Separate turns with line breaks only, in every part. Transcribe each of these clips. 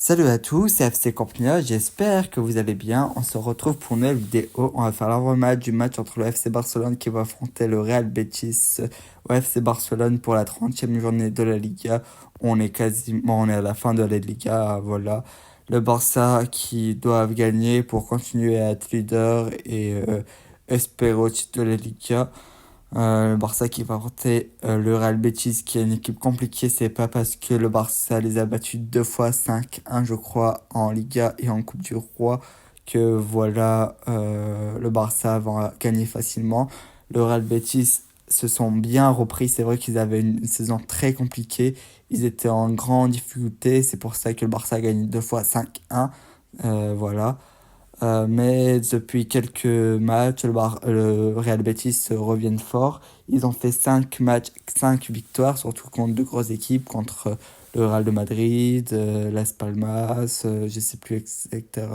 Salut à tous, c'est FC Campnia, j'espère que vous allez bien. On se retrouve pour une nouvelle vidéo. On va faire l'avant-match du match entre le FC Barcelone qui va affronter le Real Betis au FC Barcelone pour la 30e journée de la Liga. On est à la fin de la Liga, voilà. Le Barça qui doivent gagner pour continuer à être leader et espérer au titre de la Liga. Le Barça qui va affronter le Real Betis qui est une équipe compliquée, c'est pas parce que le Barça les a battus deux fois 5-1 je crois en Liga et en Coupe du Roi que voilà le Barça va gagner facilement. Le Real Betis se sont bien repris, c'est vrai qu'ils avaient une saison très compliquée, ils étaient en grande difficulté, c'est pour ça que le Barça a gagné deux fois 5-1, voilà. Mais depuis quelques matchs, le Real Betis reviennent fort. Ils ont fait 5 matchs, 5 victoires, surtout contre de grosses équipes, contre le Real de Madrid, Las Palmas, je sais plus, etc.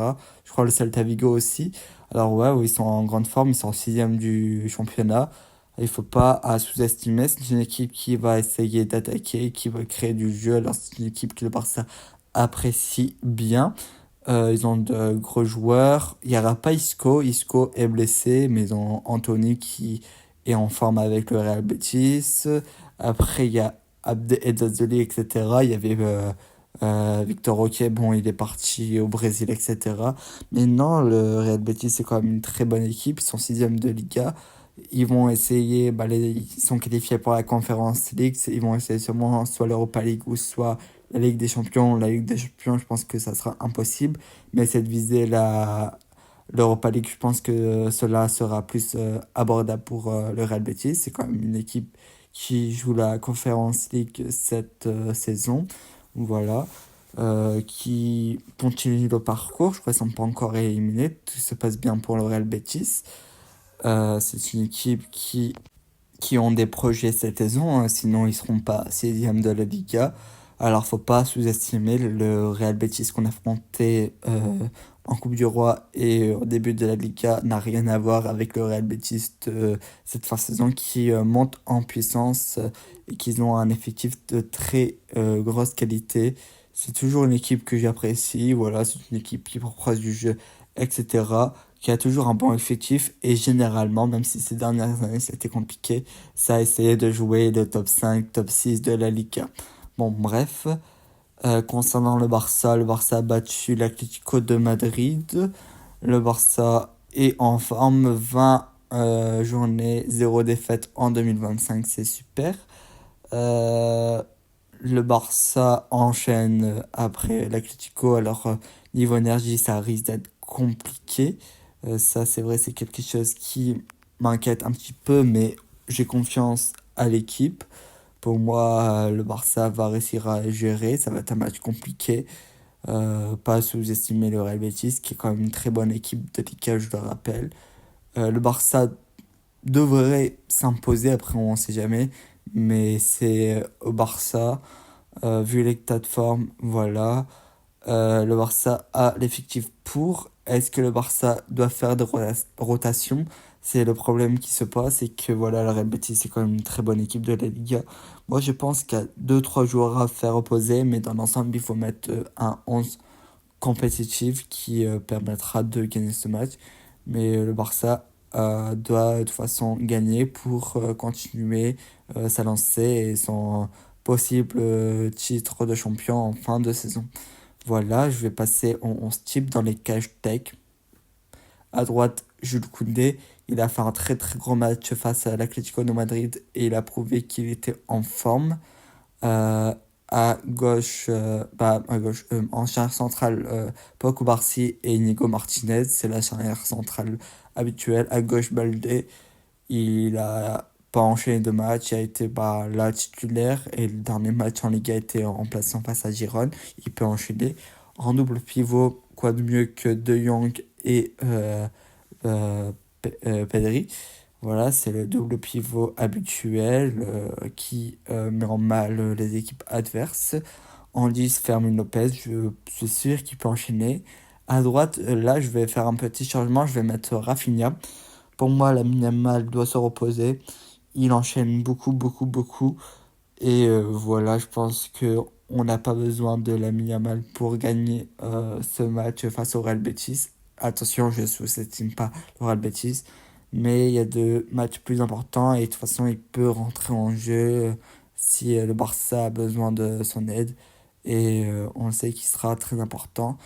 Je crois le Celta Vigo aussi. Alors ouais, ils sont en grande forme, ils sont en sixième du championnat. Il faut pas sous-estimer, c'est une équipe qui va essayer d'attaquer, qui va créer du jeu. Alors c'est une équipe que le Barça apprécie bien. Ils ont de gros joueurs. Il n'y aura pas Isco. Isco est blessé, mais ils ont Anthony qui est en forme avec le Real Betis. Après, il y a Abde Edzazoli, etc. Il y avait Victor Roque, bon, il est parti au Brésil, etc. Mais non, le Real Betis, c'est quand même une très bonne équipe. Ils sont sixième de Liga. Ils vont essayer, ils sont qualifiés pour la Conference League. Ils vont essayer sûrement soit l'Europa League ou soit la Ligue des Champions. La Ligue des Champions, je pense que ça sera impossible. Mais c'est de viser l'Europa League. Je pense que cela sera plus abordable pour le Real Betis. C'est quand même une équipe qui joue la Conference League cette saison. Voilà. Qui continue le parcours. Je crois qu'ils ne sont pas encore éliminés. Tout se passe bien pour le Real Betis. C'est une équipe qui ont des projets cette saison, hein, sinon ils seront pas 16e de la Liga. Alors faut pas sous-estimer le Real Betis qu'on a affronté en Coupe du Roi et au début de la Liga n'a rien à voir avec le Real Betis de cette fin de saison qui monte en puissance et qui ont un effectif de très grosse qualité. C'est toujours une équipe que j'apprécie, voilà, c'est une équipe qui propose du jeu, etc., qui a toujours un bon effectif et généralement, même si ces dernières années c'était compliqué, ça a essayé de jouer le top 5, top 6 de la Liga. Bon, bref, concernant le Barça a battu l'Atlético de Madrid. Le Barça est en forme, 20 journées, 0 défaite en 2025, c'est super. Euh, le Barça enchaîne après l'Atlético, alors niveau énergie, ça risque d'être compliqué. Ça, c'est vrai, c'est quelque chose qui m'inquiète un petit peu, mais j'ai confiance à l'équipe. Pour moi, le Barça va réussir à gérer. Ça va être un match compliqué. Pas sous-estimer le Real Betis, qui est quand même une très bonne équipe de Liga, je le rappelle. Le Barça devrait s'imposer, après on ne sait jamais, mais c'est au Barça, vu l'état de forme, voilà. Le Barça a l'effectif pour. Est-ce que le Barça doit faire des rotations? C'est le problème qui se pose, c'est que voilà, le Real Betis c'est quand même une très bonne équipe de la Liga. Moi je pense qu'il y a deux trois joueurs à faire opposer, mais dans l'ensemble il faut mettre un 11 compétitif qui permettra de gagner ce match. Mais le Barça doit de toute façon gagner pour continuer sa lancée et son possible titre de champion en fin de saison. Voilà, je vais passer en 11 types dans les cash tech. À droite, Jules Koundé. Il a fait un très très gros match face à l'Atlético de Madrid et il a prouvé qu'il était en forme. Euh, en charnière centrale, Pau Cubarsí et Inigo Martinez, c'est la charnière centrale habituelle. À gauche, Baldé, il a pas enchaîné de match, il a été là titulaire et le dernier match en Ligue a été en remplaçant face à Girone. Il peut enchaîner. En double pivot, quoi de mieux que De Jong et Pedri. Voilà, c'est le double pivot habituel qui met en mal les équipes adverses. En 10, Fermin Lopez, je suis sûr qu'il peut enchaîner. À droite, là, je vais faire un petit changement, je vais mettre Rafinha. Pour moi, la Yamal doit se reposer. Il enchaîne beaucoup, beaucoup, beaucoup. Et voilà, je pense que on n'a pas besoin de Lamine Yamal pour gagner ce match face au Real Betis. Attention, je ne sous-estime pas le Real Betis, mais il y a deux matchs plus importants et de toute façon, il peut rentrer en jeu si le Barça a besoin de son aide. Et on sait qu'il sera très important.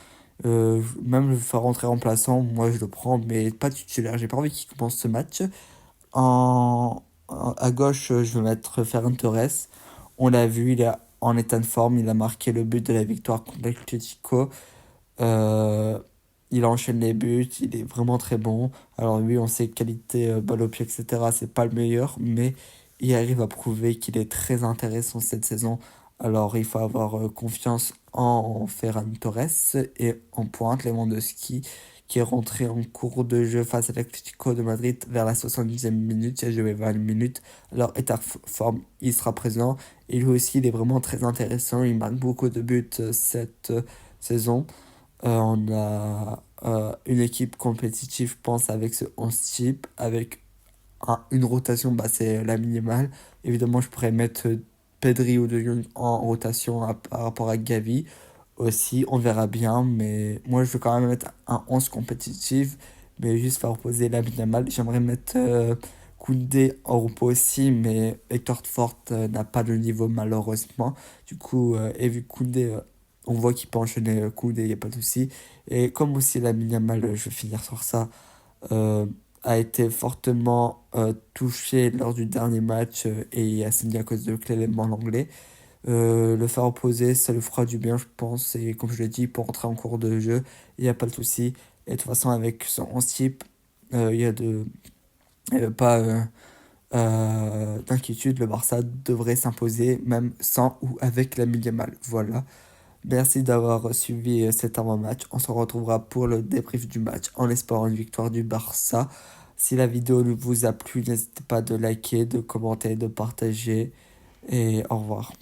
Même le faire rentrer remplaçant, moi je le prends, mais pas titulaire. J'ai pas envie qu'il commence ce match. À gauche, je vais mettre Ferran Torres. On l'a vu, il est en état de forme. Il a marqué le but de la victoire contre l'Atlético. Euh, il enchaîne les buts, il est vraiment très bon. Alors oui, on sait qualité, balle au pied, etc. C'est pas le meilleur, mais il arrive à prouver qu'il est très intéressant cette saison. Alors il faut avoir confiance en Ferran Torres et en pointe Lewandowski qui est rentré en cours de jeu face à l'Atlético de Madrid vers la 70e minute. Il a joué 20 minutes. Alors état forme, il sera présent. Et lui aussi, il est vraiment très intéressant. Il marque beaucoup de buts cette saison. On a une équipe compétitive, je pense, avec ce 11 type, avec une rotation, bah, c'est la minimale. Évidemment, je pourrais mettre Pedri ou De Jong en rotation par rapport à Gavi aussi, on verra bien, mais moi je veux quand même mettre un 11 compétitif, mais juste faire reposer la Yamal. J'aimerais mettre Koundé en repos aussi, mais Hector Fort n'a pas le niveau malheureusement. Du coup, et vu que Koundé, on voit qu'il peut enchaîner Koundé, il n'y a pas de souci. Et comme aussi la Yamal, je vais finir sur ça, euh, a été fortement touché lors du dernier match et a signé à cause de Clément Langlais. Le faire opposer, ça le fera du bien, je pense. Et comme je l'ai dit, pour entrer en cours de jeu, il n'y a pas de souci. Et de toute façon, avec son 11 type, il y a pas d'inquiétude. Le Barça devrait s'imposer, même sans ou avec la Yamal. Voilà. Merci d'avoir suivi cet avant-match. On se retrouvera pour le débrief du match en espérant une victoire du Barça. Si la vidéo vous a plu, n'hésitez pas de liker, de commenter, de partager. Et au revoir.